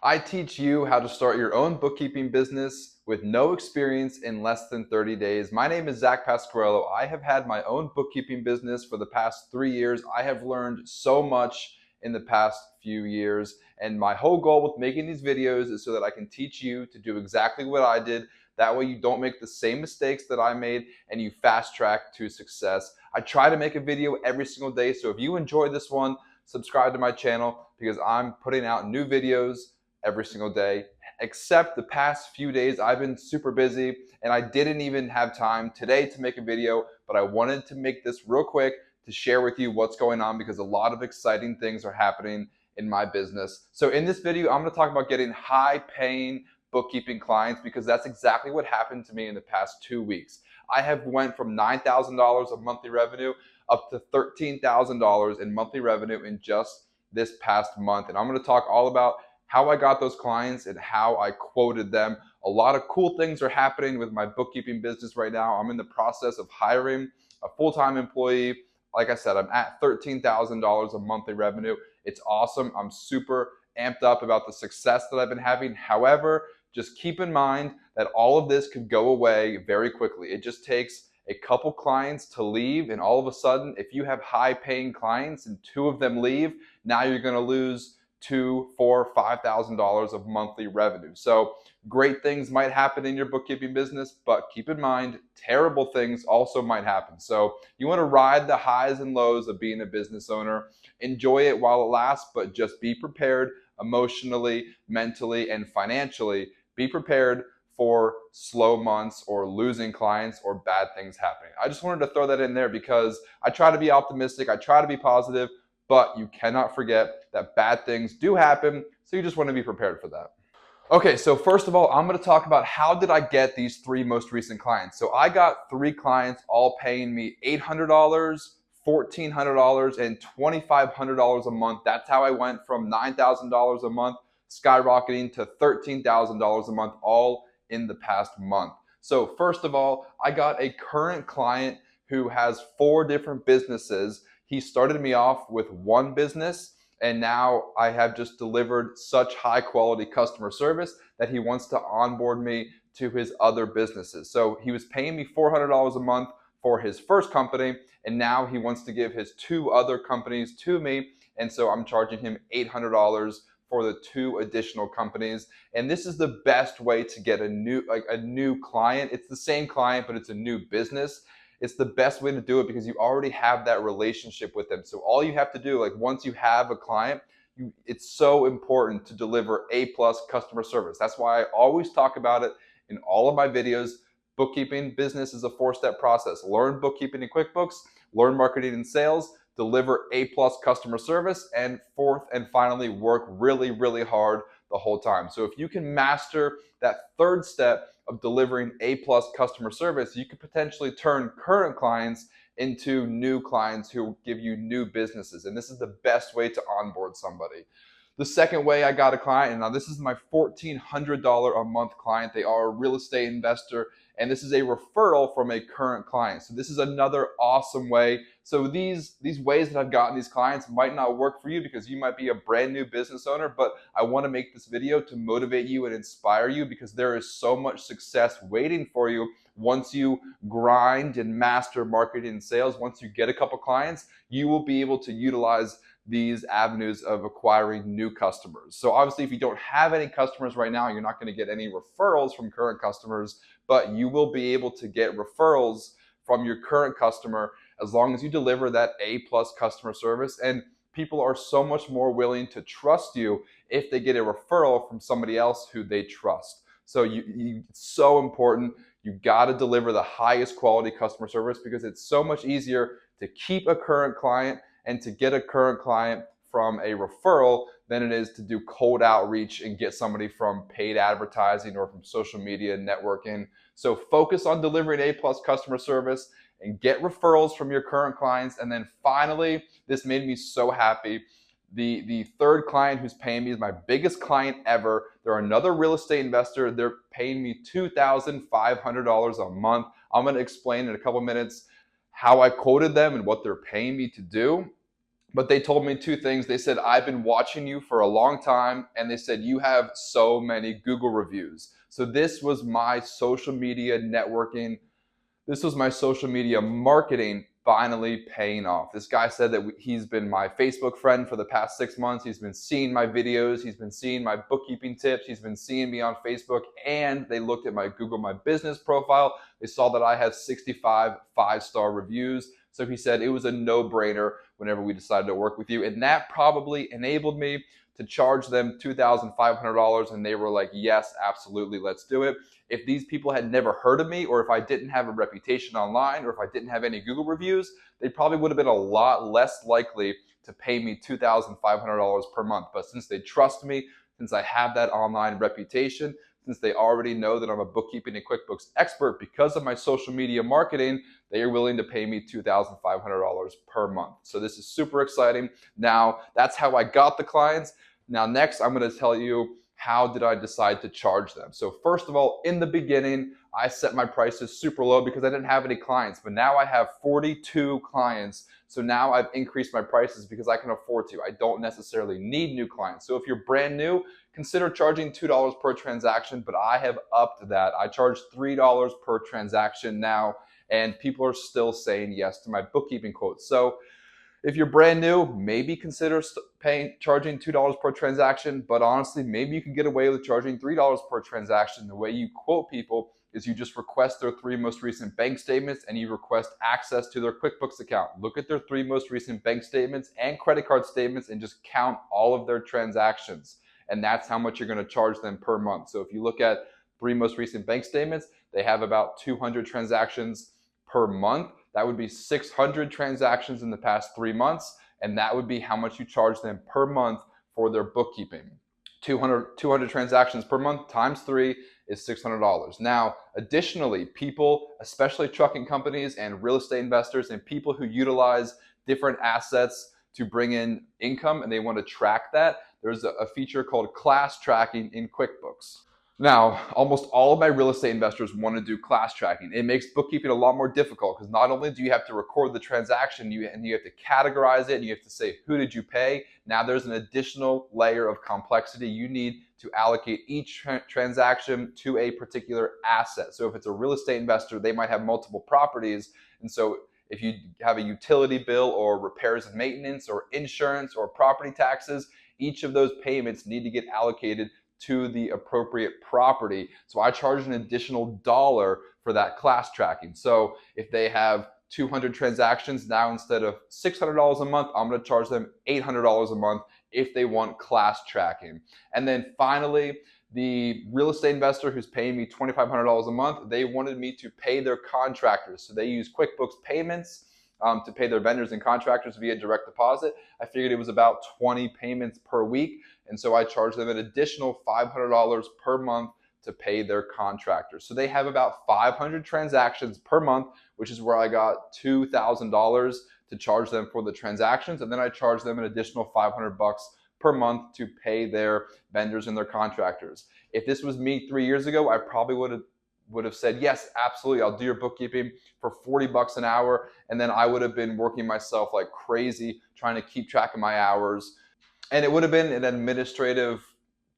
I teach you how to start your own bookkeeping business with no experience in less than 30 days. My name is Zach Pasquarello. I have had my own bookkeeping business for the past 3 years. I have learned so much in the past few years. And my whole goal with making these videos is so that I can teach you to do exactly what I did. That way you don't make the same mistakes that I made and you fast track to success. I try to make a video every single day. So if you enjoy this one, subscribe to my channel because I'm putting out new videos every single day. Except the past few days I've been super busy and I didn't even have time today to make a video, but I wanted to make this real quick to share with you what's going on because a lot of exciting things are happening in my business. So in this video, I'm going to talk about getting high paying bookkeeping clients because that's exactly what happened to me in the past 2 weeks. I have went from $9,000 of monthly revenue up to $13,000 in monthly revenue in just this past month. And I'm going to talk all about how I got those clients and how I quoted them. A lot of cool things are happening with my bookkeeping business right now. I'm in the process of hiring a full-time employee. Like I said, I'm at $13,000 of monthly revenue. It's awesome. I'm super amped up about the success that I've been having. However, just keep in mind that all of this could go away very quickly. It just takes a couple clients to leave, and all of a sudden, if you have high-paying clients and 2 of them leave, now you're going to lose $2,000, $4,000, $5,000 of monthly revenue. So great things might happen in your bookkeeping business, but keep in mind, terrible things also might happen. So you want to ride the highs and lows of being a business owner. Enjoy it while it lasts, but just be prepared emotionally, mentally, and financially. Be prepared for slow months or losing clients or bad things happening. I just wanted to throw that in there because I try to be optimistic. I try to be positive. But you cannot forget that bad things do happen, so you just want to be prepared for that. Okay, so first of all, I'm going to talk about how did I get these 3 most recent clients. So I got 3 clients all paying me $800, $1,400, and $2,500 a month. That's how I went from $9,000 a month skyrocketing to $13,000 a month all in the past month. So first of all, I got a current client who has 4 different businesses. He started me off with 1 business, and now I have just delivered such high quality customer service that he wants to onboard me to his other businesses. So he was paying me $400 a month for his first company, and now he wants to give his 2 other companies to me, and so I'm charging him $800 for the 2 additional companies. And this is the best way to get a new client. It's the same client, but it's a new business. It's the best way to do it because you already have that relationship with them. So all you have to do, like once you have a client, it's so important to deliver A+ customer service. That's why I always talk about it in all of my videos. Bookkeeping business is a 4-step process. Learn bookkeeping in QuickBooks, learn marketing and sales, deliver A+ customer service, and 4th and finally work really, really hard the whole time. So if you can master that 3rd step of delivering A+ customer service, you could potentially turn current clients into new clients who give you new businesses. And this is the best way to onboard somebody. The second way I got a client, and now this is my $1,400 a month client. They are a real estate investor, and this is a referral from a current client. So this is another awesome way. So these ways that I've gotten these clients might not work for you because you might be a brand new business owner, but I want to make this video to motivate you and inspire you because there is so much success waiting for you once you grind and master marketing and sales. Once you get a couple clients, you will be able to utilize these avenues of acquiring new customers. So obviously, if you don't have any customers right now, you're not going to get any referrals from current customers, but you will be able to get referrals from your current customer as long as you deliver that A+ customer service. And people are so much more willing to trust you if they get a referral from somebody else who they trust. So it's so important. You got to deliver the highest quality customer service because it's so much easier to keep a current client and to get a current client from a referral than it is to do cold outreach and get somebody from paid advertising or from social media networking. So focus on delivering A+ customer service and get referrals from your current clients. And then finally, this made me so happy. The 3rd client who's paying me is my biggest client ever. They're another real estate investor. They're paying me $2,500 a month. I'm going to explain in a couple minutes how I quoted them and what they're paying me to do. But they told me two things. They said, I've been watching you for a long time, and they said, you have so many Google reviews. So this was my social media networking. This was my social media marketing finally paying off. This guy said that he's been my Facebook friend for the past 6 months. He's been seeing my videos. He's been seeing my bookkeeping tips. He's been seeing me on Facebook, and they looked at my Google My Business profile. They saw that I had 65 five-star reviews. So he said it was a no-brainer whenever we decided to work with you. And that probably enabled me to charge them $2,500. And they were like, yes, absolutely, let's do it. If these people had never heard of me, or if I didn't have a reputation online, or if I didn't have any Google reviews, they probably would have been a lot less likely to pay me $2,500 per month. But since they trust me, since I have that online reputation, since they already know that I'm a bookkeeping and QuickBooks expert because of my social media marketing, they are willing to pay me $2,500 per month. So this is super exciting. Now, that's how I got the clients. Now, next, I'm going to tell you how did I decide to charge them. So first of all, in the beginning, I set my prices super low because I didn't have any clients, but now I have 42 clients. So now I've increased my prices because I can afford to. I don't necessarily need new clients. So if you're brand new, consider charging $2 per transaction, but I have upped that. I charge $3 per transaction now, and people are still saying yes to my bookkeeping quotes. So if you're brand new, maybe consider charging $2 per transaction, but honestly, maybe you can get away with charging $3 per transaction. The way you quote people is you just request their 3 most recent bank statements and you request access to their QuickBooks account. Look at their 3 most recent bank statements and credit card statements and just count all of their transactions. And that's how much you're going to charge them per month. So if you look at 3 most recent bank statements, they have about 200 transactions per month. That would be 600 transactions in the past 3 months, and that would be how much you charge them per month for their bookkeeping. 200 transactions per month times 3 is $600. Now, additionally, people, especially trucking companies and real estate investors and people who utilize different assets to bring in income and they want to track that, there's a feature called class tracking in QuickBooks. Now, almost all of my real estate investors want to do class tracking. It makes bookkeeping a lot more difficult because not only do you have to record the transaction, and you have to categorize it, and you have to say, who did you pay? Now there's an additional layer of complexity. You need to allocate each transaction to a particular asset. So if it's a real estate investor, they might have multiple properties. And so if you have a utility bill or repairs and maintenance or insurance or property taxes, each of those payments need to get allocated to the appropriate property. So I charge an additional $1 for that class tracking. So if they have 200 transactions, now instead of $600 a month, I'm going to charge them $800 a month if they want class tracking. And then finally, the real estate investor who's paying me $2,500 a month, they wanted me to pay their contractors. So they use QuickBooks payments to pay their vendors and contractors via direct deposit. I figured it was about 20 payments per week. And so I charged them an additional $500 per month to pay their contractors. So they have about 500 transactions per month, which is where I got $2,000 to charge them for the transactions. And then I charged them an additional $500 per month to pay their vendors and their contractors. If this was me 3 years ago, I probably would have said, yes, absolutely, I'll do your bookkeeping for $40 an hour. And then I would have been working myself like crazy, trying to keep track of my hours. And it would have been an administrative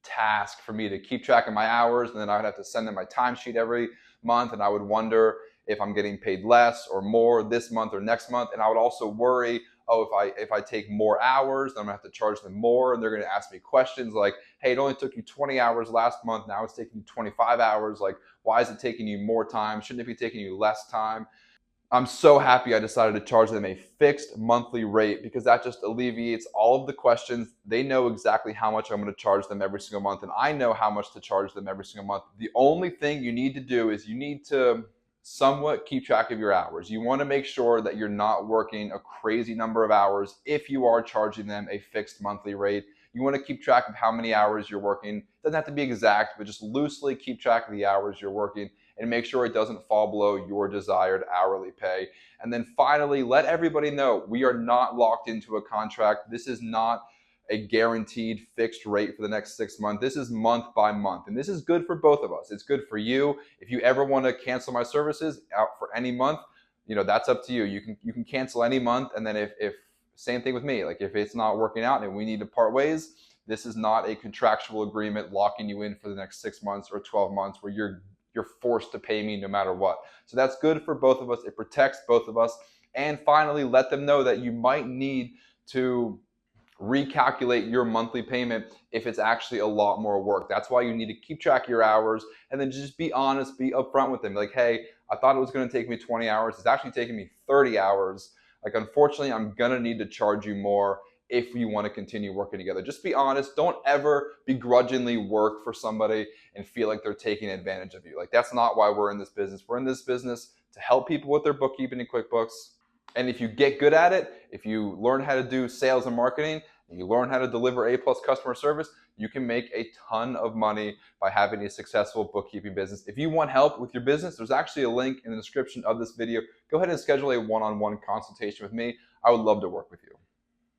task for me to keep track of my hours. And then I would have to send them my timesheet every month. And I would wonder if I'm getting paid less or more this month or next month. And I would also worry, oh, if I take more hours, then I'm gonna have to charge them more. And they're gonna ask me questions like, hey, it only took you 20 hours last month. Now it's taking you 25 hours. Like, why is it taking you more time? Shouldn't it be taking you less time? I'm so happy I decided to charge them a fixed monthly rate because that just alleviates all of the questions. They know exactly how much I'm going to charge them every single month, and I know how much to charge them every single month. The only thing you need to do is you need to somewhat keep track of your hours. You want to make sure that you're not working a crazy number of hours if you are charging them a fixed monthly rate. You want to keep track of how many hours you're working. It doesn't have to be exact, but just loosely keep track of the hours you're working and make sure it doesn't fall below your desired hourly pay. And then finally, let everybody know we are not locked into a contract. This is not a guaranteed fixed rate for the next 6 months. This is month by month. And this is good for both of us. It's good for you. If you ever want to cancel my services out for any month, that's up to you. You can cancel any month. And then if Same thing with me. Like if it's not working out and we need to part ways, this is not a contractual agreement locking you in for the next 6 months or 12 months where you're forced to pay me no matter what. So that's good for both of us. It protects both of us. And finally, let them know that you might need to recalculate your monthly payment if it's actually a lot more work. That's why you need to keep track of your hours and then just be honest, be upfront with them. Like, hey, I thought it was going to take me 20 hours. It's actually taking me 30 hours. Like, unfortunately, I'm going to need to charge you more if you want to continue working together. Just be honest. Don't ever begrudgingly work for somebody and feel like they're taking advantage of you. Like, that's not why we're in this business. We're in this business to help people with their bookkeeping and QuickBooks. And if you get good at it, if you learn how to do sales and marketing, and you learn how to deliver A+ customer service, you can make a ton of money by having a successful bookkeeping business. If you want help with your business, there's actually a link in the description of this video. Go ahead and schedule a one-on-one consultation with me. I would love to work with you.